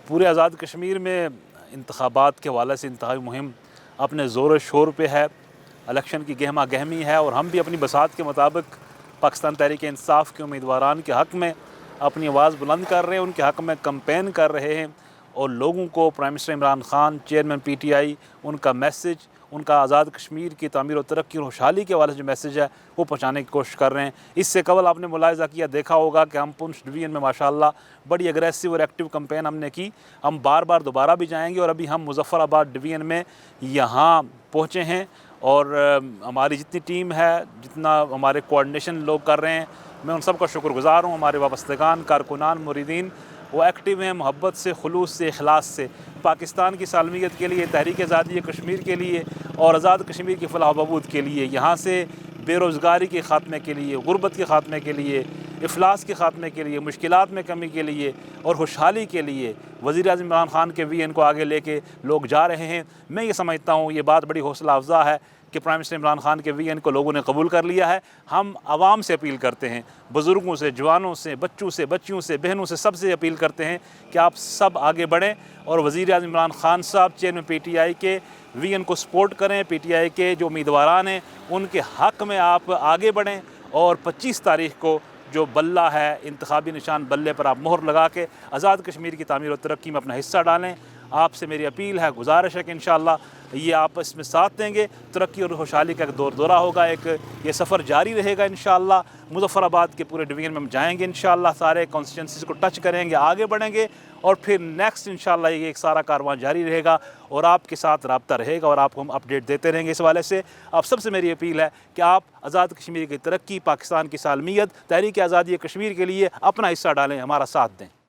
पूरे आज़ाद कश्मीर में इंतखाबात के हवाले से इंतखाबी मुहिम अपने ज़ोर शोर पे है। इलेक्शन की गहमा गहमी है और हम भी अपनी बसात के मुताबिक पाकिस्तान तहरीक इंसाफ के उम्मीदवारान के हक़ में अपनी आवाज़ बुलंद कर रहे हैं, उनके हक़ में कैंपेन कर रहे हैं और लोगों को prime minister Imran Khan, chairman PTI, उनका मैसेज, उनका आज़ाद कश्मीर की तामीर और तरक्की और खुशहाली के हवाले से जो मैसेज है वो पहुँचाने की कोशिश कर रहे हैं। इससे कबल आपने मुलाहिज़ा किया, देखा होगा कि हम पुंछ डिवीज़न में माशाअल्लाह बड़ी एग्रेसिव और एक्टिव कैंपेन हमने की। हम बार बार दोबारा भी जाएंगे और अभी हम मुज़फ़्फ़राबाद डिवीज़न में यहाँ पहुँचे हैं और हमारी जितनी टीम है, जितना हमारे कोऑर्डिनेशन लोग कर रहे हैं, मैं उन सब का शुक्रगुज़ार हूँ। हमारे वाबस्तगान, कारकुनान, मुरीदीन वो एक्टिव हैं, मोहब्बत से, खुलूस से, इखलास से पाकिस्तान की सालमियत के लिए, तहरीक आज़ादी कश्मीर के लिए और आज़ाद कश्मीर की फलाह बहबूद के लिए, यहाँ से बेरोज़गारी के ख़ात्मे के लिए, गुर्बत के ख़ात्मे के लिए, इफ़लास के ख़ात्मे के लिए, मुश्किलात में कमी के लिए और खुशहाली के लिए वज़ीर-ए-आज़म इमरान ख़ान के VN को आगे लेके लोग जा रहे हैं। मैं ये समझता हूँ ये बात बड़ी हौसला अफ़ज़ा है कि प्राइम मिनिस्टर इमरान ख़ान के VN को लोगों ने कबूल कर लिया है। हम आवाम से अपील करते हैं, बुज़ुर्गों से, जवानों से, बच्चों से, बच्चियों से, बहनों से, सबसे अपील करते हैं कि आप सब आगे बढ़ें और वज़ीर-ए-आज़म इमरान ख़ान साहब, चेयरमैन PTI के VN को सपोर्ट करें। PTI के जो उम्मीदवारान हैं उनके हक़ में आप आगे बढ़ें और 25 तारीख़ को जो बल्ला है, इंतखाबी निशान बल्ले पर आप मोहर लगा के आज़ाद कश्मीर की तामीर और तरक्की में अपना हिस्सा डालें। आपसे मेरी अपील है, गुजारिश है कि इंशाअल्लाह ये आप इसमें साथ देंगे। तरक्की और खुशहाली का एक दौरा होगा, एक ये सफ़र जारी रहेगा इंशाअल्लाह। मुज़फ़्फ़राबाद के पूरे डिवीज़न में हम जाएंगे इंशाअल्लाह, सारे कॉन्स्टिट्यूंसीज़ को टच करेंगे, आगे बढ़ेंगे और फिर नेक्स्ट इंशाअल्लाह ये एक सारा कारवां जारी रहेगा और आपके साथ रब्ता रहेगा और आपको हम अपडेट देते रहेंगे। इस हवाले से आप सबसे मेरी अपील है कि आप आज़ाद कश्मीर की तरक्की, पाकिस्तान की सालमियत, तहरीक आज़ादी कश्मीर के लिए अपना हिस्सा डालें, हमारा साथ दें।